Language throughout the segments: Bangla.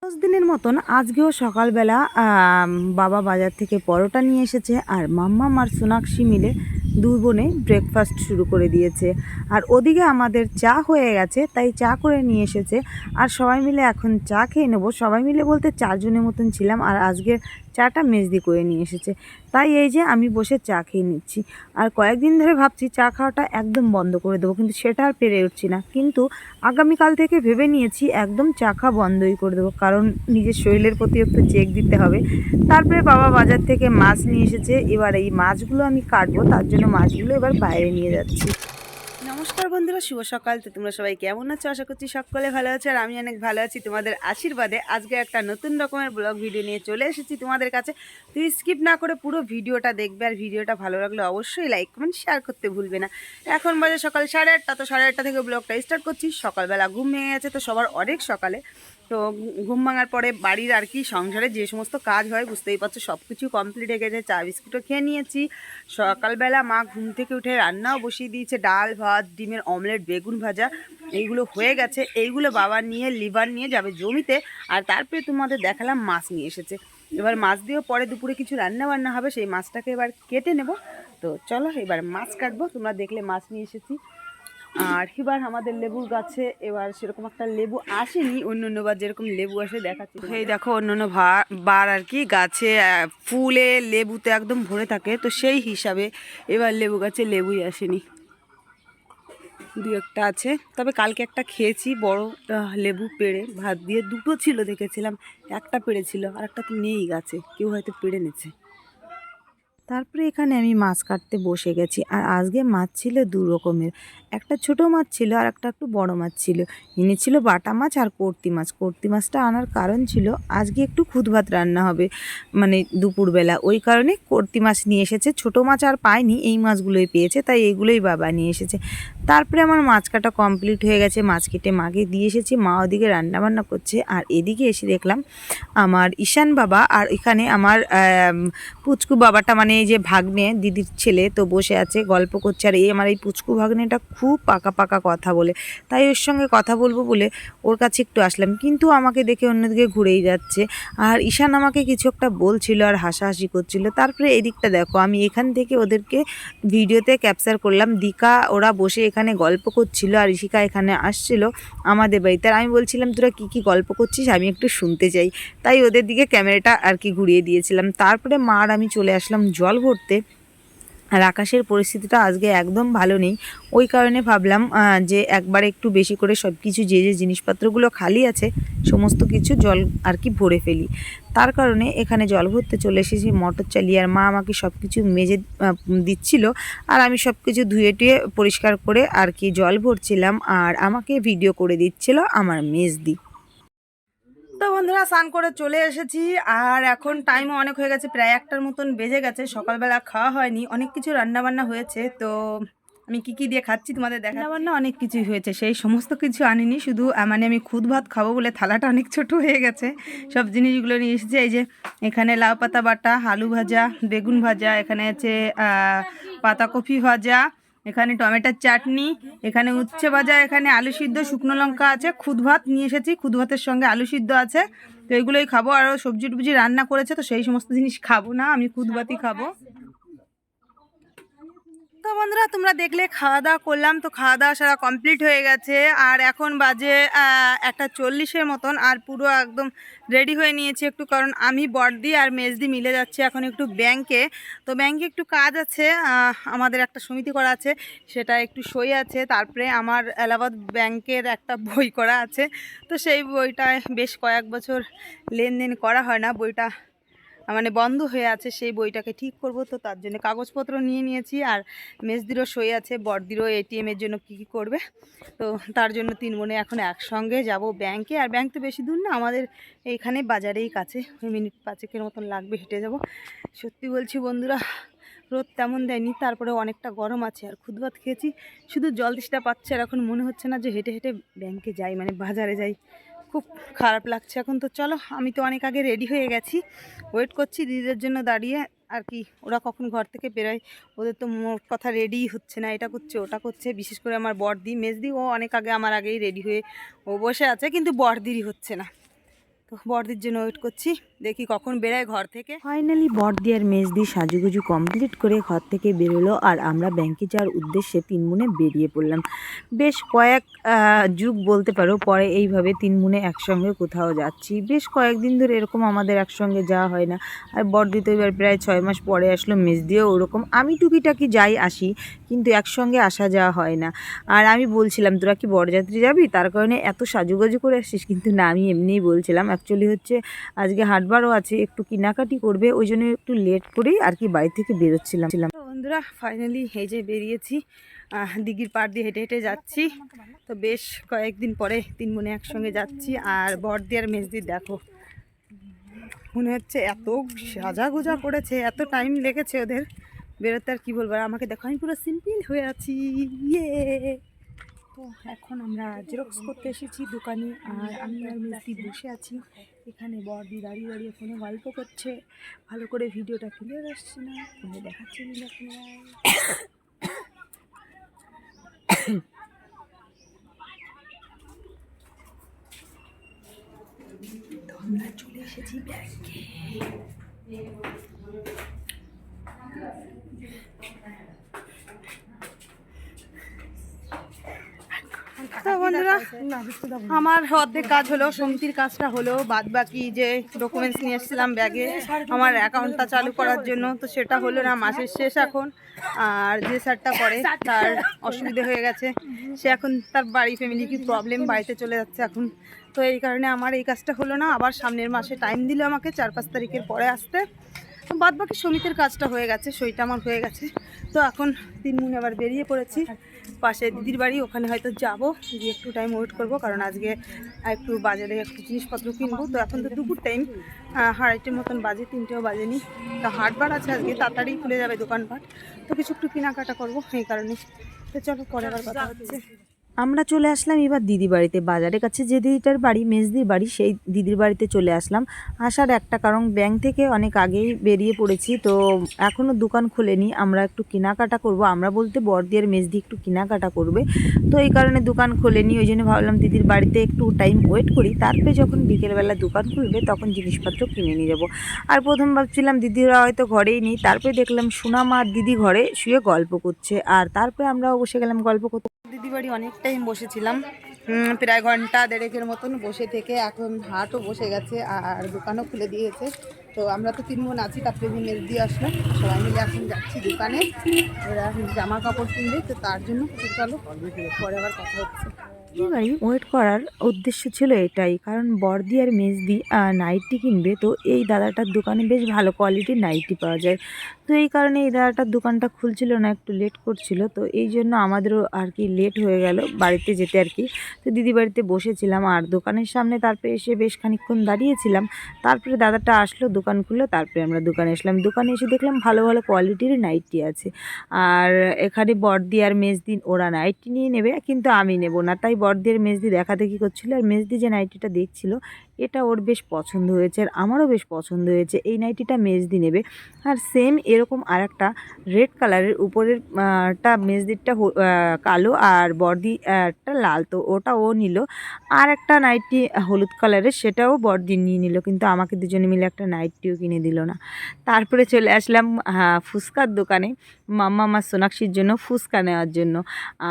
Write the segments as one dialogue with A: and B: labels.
A: 10 দিনের মতন আজকেও সকালবেলা বাবা বাজার থেকে পরোটা নিয়ে এসেছে আর মাম্মাম আর সোনাক্ষী মিলে দুই বোনে ব্রেকফাস্ট শুরু করে দিয়েছে। আর ওদিকে আমাদের চা হয়ে গেছে, তাই চা করে নিয়ে এসেছে। আর সবাই মিলে এখন চা খেয়ে নেবো। সবাই মিলে বলতে 4 জনের মতন ছিলাম, আর আজকের চাটা মেজদি করে নিয়ে এসেছে। তাই এই যে আমি বসে চা খেয়ে নিচ্ছি। আর কয়েকদিন ধরে ভাবছি চা খাওয়াটা একদম বন্ধ করে দেবো, কিন্তু সেটা আর পেরে উঠছি না। কিন্তু আগামীকাল থেকে ভেবে নিয়েছি একদম চা খাওয়া বন্ধই করে দেবো, কারণ নিজের শরীরের প্রতি একটু চেক দিতে হবে। তারপরে বাবা বাজার থেকে মাছ নিয়ে এসেছে, এবার এই মাছগুলো আমি কাটবো, তার জন্য মাছগুলো এবার বাইরে নিয়ে যাচ্ছি। নমস্কার বন্ধুরা, শুভ সকাল। তো তোমরা সবাই কেমন আছো? আশা করছি সকলে ভালো আছে, আর আমি অনেক ভালো আছি তোমাদের আশীর্বাদে। আজকে একটা নতুন রকমের ব্লগ ভিডিও নিয়ে চলে এসেছি তোমাদের কাছে। তুই স্কিপ না করে পুরো ভিডিওটা দেখবে, আর ভিডিওটা ভালো লাগলে অবশ্যই লাইক কমেন্ট শেয়ার করতে ভুলবে না। এখন বাজে সকাল 8:30, তো 8:30 থেকে ব্লগটা স্টার্ট করছি। সকালবেলা ঘুম ভেঙে গেছে, তো সবার অনেক সকালে। তো ঘুম ভাঙার পরে বাড়ির আর কি সংসারে যে সমস্ত কাজ হয় বুঝতেই পারছো, সব কিছু কমপ্লিট হয়ে গেছে। চা বিস্কুটও খেয়ে নিয়েছি। সকালবেলা মা ঘুম থেকে উঠে রান্নাও বসিয়ে দিয়েছে, ডাল ভাত ডিমের অমলেট বেগুন ভাজা এইগুলো হয়ে গেছে। এইগুলো বাবা নিয়ে লিভার নিয়ে যাবে জমিতে। আর তারপরে তোমাদের দেখালাম মাছ নিয়ে এসেছে। এবার মাছ দিয়েও পরে দুপুরে কিছু রান্না বান্না হবে, সেই মাছটাকে এবার কেটে নেব। তো চলো এবার মাছ কাটবো। তোমরা দেখলে মাছ নিয়ে এসেছি। আর এবার আমাদের লেবুর গাছে এবার সেরকম একটা লেবু আসেনি, অন্য বার যেরকম লেবু আসে দেখাচ্ছি। এই দেখো অন্য বার আর কি গাছে ফুলে লেবুতে একদম ভরে থাকে, তো সেই হিসাবে এবার লেবু গাছে লেবুই আসেনি, দু একটা আছে। তবে কালকে একটা খেয়েছি বড় লেবু পেড়ে ভাত দিয়ে, দুটো ছিল দেখেছিলাম, একটা পেড়েছিল আর একটা তো নেই গাছে, কেউ হয়তো পেড়ে নিচ্ছে। তারপরে এখানে আমি মাছ কাটতে বসে গেছি। আর আজকে মাছ ছিল দু রকমের, একটা ছোট মাছ ছিল আর একটা একটু বড় মাছ ছিল। এনেছিল বাটা মাছ আর কর্তি মাছ। কর্তি মাছটা আনার কারণ ছিল আজকে একটু খুদ ভাত রান্না হবে, মানে দুপুরবেলা, ওই কারণে কর্তি মাছ নিয়ে এসেছে। ছোট মাছ আর পায়নি, এই মাছগুলোই পেয়েছে, তাই এইগুলোই বাবা নিয়ে এসেছে। তারপরে আমার মাছ কাটা কমপ্লিট হয়ে গেছে, মাছ কেটে মাকে দিয়ে এসেছি। মা ওদিকে রান্নাবান্না করছে, আর এদিকে এসে দেখলাম আমার ঈশান বাবা আর এখানে আমার পুচকু বাবাটা, মানে এই যে ভাগ্নে দিদির ছেলে, তো বসে আছে গল্প করছে। আর এই আমার এই পুচকু ভাগ্নেটা খুব পাকা পাকা কথা বলে, তাই ওর সঙ্গে কথা বলবো বলে ওর কাছে একটু আসলাম, কিন্তু আমাকে দেখে অন্যদিকে ঘুরেই যাচ্ছে। আর ঈশান আমাকে কিছু একটা বলছিল আর হাসাহাসি করছিল। তারপরে এদিকটা দেখো, আমি এখান থেকে ওদেরকে ভিডিওতে ক্যাপচার করলাম। দিকা ওরা বসে এখানে গল্প করছিল, আর ঋষিকা এখানে আসছিল আমাদের বাড়িতে। আর আমি বলছিলাম তোরা কী গল্প করছিস, আমি একটু শুনতে চাই, তাই ওদের দিকে ক্যামেরাটা আর কি ঘুরিয়ে দিয়েছিলাম। তারপরে মা আর আমি চলে আসলাম জল ভরতে। আর আকাশের পরিস্থিতিটা আজকে একদম ভালো নেই, ওই কারণে ভাবলাম যে একবারে একটু বেশি করে সব কিছু যে জিনিসপত্রগুলো খালি আছে সমস্ত কিছু জল আর কি ভরে ফেলি। তার কারণে এখানে জল ভরতে চলে এসেছি মোটর চালিয়ে। আর মা আমাকে সব কিছু মেজে দিচ্ছিল, আর আমি সব কিছু ধুয়ে টুয়ে পরিষ্কার করে আর কি জল ভরছিলাম। আর আমাকে ভিডিও করে দিচ্ছিল আমার মেজদি। তো বন্ধুরা স্নান করে চলে এসেছি, আর এখন টাইমও অনেক হয়ে গেছে, প্রায় 1টার মতন বেজে গেছে। সকালবেলা খাওয়া হয়নি, অনেক কিছু রান্নাবান্না হয়েছে। তো আমি কি দিয়ে খাচ্ছি তোমাদের দেখা। রান্নাবান্না অনেক কিছুই হয়েছে, সেই সমস্ত কিছু আনিনি, শুধু মানে আমি খুদ ভাত খাবো বলে থালাটা অনেক ছোট হয়ে গেছে। সব জিনিসগুলো নিয়ে এসেছি। এই যে এখানে লাউ পাতা বাটা, আলু ভাজা, বেগুন ভাজা, এখানে আছে পাতাকপি ভাজা, এখানে টমেটোর চাটনি, এখানে উচ্ছে ভাজা, এখানে আলু সিদ্ধ, শুকনো লঙ্কা আছে। খুদ ভাত নিয়ে এসেছি, খুদ ভাতের সঙ্গে আলু সিদ্ধ আছে। তো এগুলোই খাবো। আরও সবজি টবজি রান্না করেছে, তো সেই সমস্ত জিনিস খাবো না, আমি খুদ ভাতই খাবো। তো বন্ধুরা তোমরা দেখলে খাওয়া দাওয়া করলাম, তো খাওয়া দাওয়া সারা কমপ্লিট হয়ে গেছে। আর এখন বাজে 1:40 মতন। আর পুরো একদম রেডি হয়ে নিয়েছি একটু, কারণ আমি বড়দি আর মেজদি মিলে যাচ্ছি এখন একটু ব্যাংকে। তো ব্যাংকে একটু কাজ আছে, আমাদের একটা সমিতি করা আছে, সেটা একটু সই আছে। তারপরে আমার এলাহাবাদ ব্যাংকের একটা বই করা আছে, তো সেই বইটায় বেশ কয়েক বছর লেনদেন করা হয় না, বইটা মানে বন্ধ হয়ে আছে, সেই বইটাকে ঠিক করব। তো তার জন্য কাগজপত্র নিয়ে নিয়েছি। আর মেজদিরও সই আছে, বড়দিরও এটিএমের জন্য কী করবে, তো তার জন্য 3 বোনে এখন একসঙ্গে যাব ব্যাংকে। আর ব্যাংক তো বেশি দূর না, আমাদের এইখানে বাজারেই কাছে, মিনিট 5 মতন লাগবে, হেঁটে যাব। সত্যি বলছি বন্ধুরা, রোদ তেমন দেয়নি, তারপরে অনেকটা গরম আছে। আর খুদ ভাত খেয়েছি, শুধু জল তৃষ্ণা পাচ্ছে। আর এখন মনে হচ্ছে না যে হেঁটে হেঁটে ব্যাংকে যাই, মানে বাজারে যাই, খুব খারাপ লাগছে এখন। তো চলো, আমি তো অনেক আগে রেডি হয়ে গেছি, ওয়েট করছি দিদিদের জন্য দাঁড়িয়ে আর কি। ওরা কখন ঘর থেকে বেরোয়, ওদের তো মোট কথা রেডিই হচ্ছে না, এটা করছে ওটা করছে। বিশেষ করে আমার বড়দি, মেজদি ও অনেক আগে আমার আগেই রেডি হয়ে ও বসে আছে, কিন্তু বড়দিরই হচ্ছে না। তো বড়দির জন্য ওয়েট করছি, দেখি কখন বেরোয় ঘর থেকে। ফাইনালি বড়দি আর মেজদি সাজুগুজু কমপ্লিট করে ঘর থেকে বেরোলো, আর আমরা ব্যাংকে যাওয়ার উদ্দেশ্যে তিনমুনে বেরিয়ে পড়লাম। বেশ কয়েক যুগ বলতে পারো পরে এইভাবে তিনমুনে একসঙ্গে কোথাও যাচ্ছি। বেশ কয়েকদিন ধরে এরকম আমাদের একসঙ্গে যাওয়া হয় না। আর বড়দি তো এবার প্রায় 6 মাস পরে আসলো, মেজদিও ওরকম। আমি টুকিটাকি যাই আসি, কিন্তু একসঙ্গে আসা যাওয়া হয় না। আর আমি বলছিলাম তোরা কি বরযাত্রী যাবি, তার কারণে এত সাজুগুজু করে আসছিস, কিন্তু না, আমি এমনিই বলছিলাম। অ্যাকচুয়ালি হচ্ছে আজকে হাটবারও আছে, একটু কেনাকাটি করবে, ওই জন্য একটু লেট করেই আর কি বাড়ি থেকে বেরোচ্ছিলাম। তো বন্ধুরা ফাইনালি এই যে বেরিয়েছি, দিঘির পাড় দিয়ে হেঁটে হেঁটে যাচ্ছি। তো বেশ কয়েকদিন পরে তিনমুনে একসঙ্গে যাচ্ছি। আর বড়দি আর মেজদি দেখো, মনে হচ্ছে এত সাজাগোজা করেছে, এত টাইম লেগেছে ওদের বেরোতে, আর কি বলবো। আর আমাকে দেখো, আমি পুরো সিম্পল হয়ে আছি। ইয়ে, তো এখন আমরা জেরক্স করতে এসেছি দোকানে, আর আমি আর মেজদি বসে আছি এখানে। বড়দি দাঁড়িয়ে দাঁড়িয়ে ফোনে গল্প করছে, ভালো করে ভিডিওটা ক্লিয়ার আসছে না, ফোনে দেখাচ্ছে না। তো আমরা চলে এসেছি ব্যাংকে। তো বন্ধুরা আমার অর্ধেক কাজ হলো, সমিতির কাজটা হলো, বাদ বাকি যে ডকুমেন্টস নিয়ে এসেছিলাম ব্যাগে আমার অ্যাকাউন্টটা চালু করার জন্য, তো সেটা হলো না। মাসের শেষ এখন, আর যে স্যারটা করে তার অসুবিধে হয়ে গেছে, সে এখন তার বাড়ি ফ্যামিলি কি প্রবলেম, বাড়িতে চলে যাচ্ছে এখন। তো এই কারণে আমার এই কাজটা হলো না। আবার সামনের মাসে টাইম দিল আমাকে 4-5 তারিখের পরে আসতে। বাদ বাকি সমিতির কাজটা হয়ে গেছে, সইটা আমার হয়ে গেছে। তো এখন তিনমুনে আবার বেরিয়ে পড়েছি পাশে দিদির বাড়ি, ওখানে হয়তো যাব, গিয়ে একটু টাইম ওয়েট করব, কারণ আজকে একটু বাজারে একটু জিনিসপত্র কিনবো। তো এখন তো দুপুর টাইম, 2:30 মতন বাজে, 3টেও বাজেনি। তো হাটবার আছে আজকে, তাড়াতাড়ি খুলে যাবে দোকানপাট, তো কিছু একটু কেনাকাটা করবো এই কারণে। তো চলো পরে আবার কথা হচ্ছে। আমরা চলে আসলাম এবার দিদি বাড়িতে, বাজারের কাছে যে দিদিটার বাড়ি, মেজদির বাড়ি, সেই দিদির বাড়িতে চলে আসলাম। আসার একটা কারণ, ব্যাংক থেকে অনেক আগেই বেরিয়ে পড়েছি, তো এখনও দোকান খোলেনি। আমরা একটু কেনাকাটা করব, আমরা বলতে বড়দি আর মেজদি একটু কেনাকাটা করবে, তো এই কারণে দোকান খোলেনি। ওই জন্য ভাবলাম দিদির বাড়িতে একটু টাইম ওয়েট করি, তারপরে যখন বিকেলবেলা দোকান খুলবে তখন জিনিসপত্র কিনে নিয়ে যাবো। আর প্রথম ভাবছিলাম দিদিরা হয়তো ঘরেই নেই, তারপরে দেখলাম সুনামা আর দিদি ঘরে শুয়ে গল্প করছে, আর তারপরে আমরাও বসে গেলাম গল্প করতে। দিদি বাড়ি অনেক টাইম বসেছিলাম, প্রায় ঘন্টা দেড়েকের মতন বসে থেকে এখন হাটও বসে গেছে আর দোকানও খুলে দিয়েছে। তো আমরা তো 3 বোন আছি, তারপরে মেজদি আসলো, সবাই মিলে এখন যাচ্ছি দোকানে, ওরা জামা কাপড় কিনবে, তো তার জন্য চলো পরে আবার কথা হচ্ছে। দিদি বাড়ি ওয়েট করার উদ্দেশ্য ছিল এটাই, কারণ বড়দি আর মেজদি নাইটি কিনবে, তো এই দাদাটার দোকানে বেশ ভালো কোয়ালিটির নাইটি পাওয়া যায়। তো এই কারণে এই দাদাটার দোকানটা খুলছিল না, একটু লেট করছিল, তো এই জন্য আমাদেরও আর কি লেট হয়ে গেল বাড়িতে যেতে আর কি। তো দিদি বাড়িতে বসেছিলাম আর দোকানের সামনে, তারপরে এসে বেশ খানিকক্ষণ দাঁড়িয়েছিলাম, তারপরে দাদাটা আসলো, দোকান খুললো, তারপরে আমরা দোকানে আসলাম। দোকানে এসে দেখলাম ভালো ভালো কোয়ালিটির নাইটি আছে, আর এখানে বড়দি আর মেজদি ওরা নাইটি নিয়ে নেবে, কিন্তু আমি নেব না। তাই বড়দি আর মেজদি দেখাদেখি করছিল, আর মেজদি যে নাইটিটা দেখছিল এটা ওর বেশ পছন্দ হয়েছে, আর আমারও বেশ পছন্দ হয়েছে। এই নাইটিটা মেজদি নেবে। আর সেম এরকম আর একটা রেড কালারের উপরের টা মেজদিরটা কালো, আর বড়দি একটা লাল, তো ওটা ও নিল। আর একটা নাইটি হলুদ কালারের, সেটাও বড়দি নিয়ে নিল, কিন্তু আমাকে দুজনে মিলে একটা নাইটিও কিনে দিল না। তারপরে চলে আসলাম ফুচকার দোকানে, মাম্মা আমার সোনাক্ষীর জন্য ফুচকা নেওয়ার জন্য।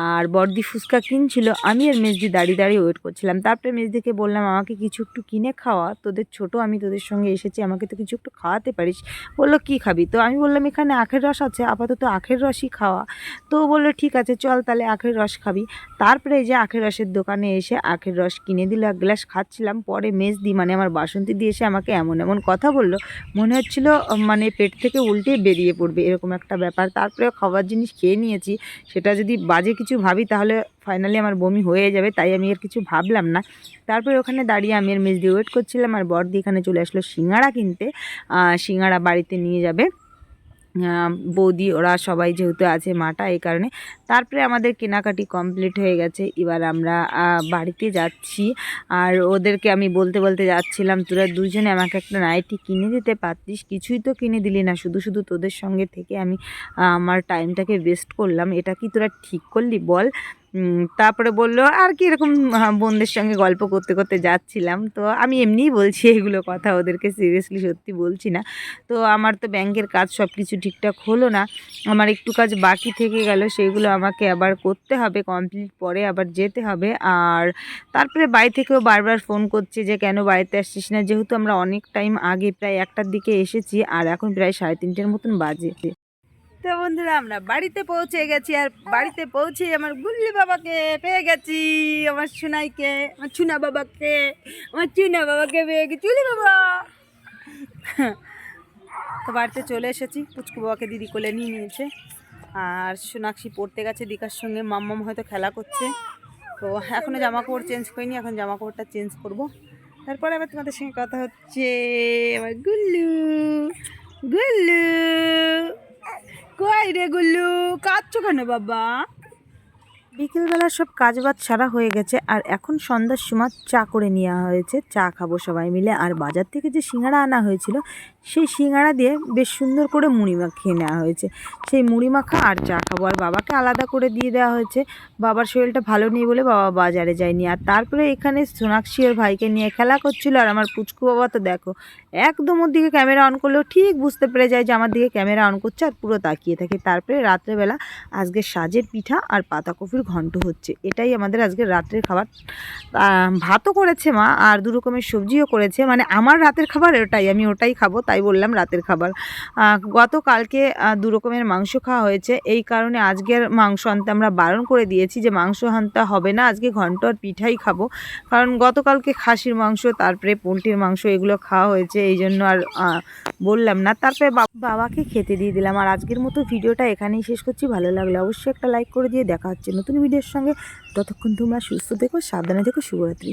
A: আর বড়দি ফুচকা কিনছিল, আমি আর মেজদি দাঁড়িয়ে দাঁড়িয়ে ওয়েট করছিলাম। তারপরে মেজদিকে বললাম আমাকে কিছু একটু কিনে খাওয়া, তোদের ছোট, আমি তোদের সঙ্গে এসেছি, আমাকে তো কিছু একটু খাওয়াতে পারিস। বললো কী খাবি? তো আমি বললাম এখানে আখের রস আছে, আপাতত আখের রসই খাওয়া। তো বললো ঠিক আছে চল তাহলে আখের রস খাবি। তারপরে এই যে আখের রসের দোকানে এসে আখের রস কিনে দিল, 1 গ্লাস খাচ্ছিলাম। পরে মেজদি মানে আমার বাসন্তী দিয়ে এসে আমাকে এমন এমন কথা বললো, মনে হচ্ছিল মানে পেট থেকে উল্টে বেরিয়ে পড়বে, এরকম একটা ব্যাপার। তারপরে খাবার জিনিস খেয়ে নিয়েছি, সেটা যদি বাজে কিছু ভাবি তাহলে ফাইনালি আমার বমি হয়ে যাবে, তাই আমি আর কিছু ভাবলাম না। তারপরে ওখানে দাঁড়িয়ে আমি আর মেজদি ওয়েট করছিলাম, আর বড়দি এখানে চলে আসলো সিঙ্গাড়া কিনতে, সিঙ্গাড়া বাড়িতে নিয়ে যাবে বৌদি, ওরা সবাই যেহেতু আছে মাটা, এই কারণে। তারপরে আমাদের কেনাকাটি কমপ্লিট হয়ে গেছে, এবার আমরা বাড়িতে যাচ্ছি। আর ওদেরকে আমি বলতে বলতে যাচ্ছিলাম, তোরা দুজনে আমাকে একটা নাইটি কিনে দিতে পারতিস, কিছুই তো কিনে দিলি না, শুধু শুধু তোদের সঙ্গে থেকে আমি আমার টাইমটাকে ওয়েস্ট করলাম, এটা কি তোরা ঠিক করলি বল? তারপরে বলল আর কি এরকম বোনদের সঙ্গে গল্প করতে করতে যাচ্ছিলাম। তো আমি এমনিই বলছি এগুলো কথা, ওদেরকে সিরিয়াসলি সত্যি বলছি না। তো আমার তো ব্যাংকের কাজ সব কিছু ঠিকঠাক হলো না, আমার একটু কাজ বাকি থেকে গেল, সেগুলো আমাকে আবার করতে হবে, কমপ্লিট পরে আবার যেতে হবে। আর তারপরে বাড়ি থেকেও বারবার ফোন করছে যে কেন বাড়িতে আসছিস না, যেহেতু আমরা অনেক টাইম আগে প্রায় 1টার দিকে এসেছি আর এখন প্রায় 3:30-র মতন বাজে। তো বন্ধুরা আমরা বাড়িতে পৌঁছে গেছি, আর বাড়িতে পৌঁছে আমার গুল্লি বাবাকে পেয়ে গেছি, আমার সোনাইকে, আমার চুনা বাবাকে, পেয়ে গেছি। চুলি বাবা তো বাড়িতে চলে এসেছি, পুচকু বাবাকে দিদি কোলে নিয়ে নিয়েছে, আর সোনাক্ষী পড়তে গেছে দিকার সঙ্গে, মাম্মাম হয়তো খেলা করছে। তো এখনও জামা কাপড় চেঞ্জ করিনি, এখন জামা কাপড়টা চেঞ্জ করব, তারপরে আবার তোমাদের সঙ্গে কথা হচ্ছে। আমার গুল্লু গুল্লু কই রে গুল্লু, কাঁদছো কেন বাবা? বিকেলবেলা সব কাজবাজ সারা হয়ে গেছে, আর এখন সন্ধ্যার সময় চা করে নেওয়া হয়েছে, চা খাবো সবাই মিলে। আর বাজার থেকে যে সিঙ্গাড়া আনা হয়েছিল সেই সিঙ্গাড়া দিয়ে বেশ সুন্দর করে মুড়ি মাখিয়ে নেওয়া হয়েছে, সেই মুড়ি মাখা আর চা খাবো। আর বাবাকে আলাদা করে দিয়ে দেওয়া হয়েছে, বাবার শরীরটা ভালো নেই বলে বাবা বাজারে যায়নি। আর তারপরে এখানে সোনাক্ষী ওর ভাইকে নিয়ে খেলা করছিল, আর আমার পুচকু বাবা তো দেখো একদম ওর দিকে ক্যামেরা অন করলেও ঠিক বুঝতে পেরে যায় যে আমার দিকে ক্যামেরা অন করছে, আর পুরো তাকিয়ে থাকে। তারপরে রাত্রেবেলা আজকে সাজের পিঠা আর পাতাকপির ঘন্ট হচ্ছে, এটাই আমাদের আজকের রাত্রের খাবার। ভাতও করেছে মা, আর 2 রকমের সবজিও করেছে, মানে আমার রাতের খাবার ওটাই, আমি ওটাই খাবো, তাই বললাম রাতের খাবার। গতকালকে 2 রকমের মাংস খাওয়া হয়েছে, এই কারণে আজকের মাংস আনতে আমরা বারণ করে দিয়েছি যে মাংস আনতে হবে না, আজকে ঘন্ট আর পিঠাই খাবো। কারণ গতকালকে খাসির মাংস তারপরে পোলট্রির মাংস এগুলো খাওয়া হয়েছে, এই জন্য আর বললাম না। তারপরে বাবাকে খেতে দিয়ে দিলাম। আর আজকের মতো ভিডিওটা এখানেই শেষ করছি, ভালো লাগলে অবশ্যই একটা লাইক করে দিয়ে দেখা হচ্ছে নতুন ভিডিওর সঙ্গে। ততক্ষণ তোমরা সুস্থ থেকো, সাবধানে থেকো, শুভরাত্রি।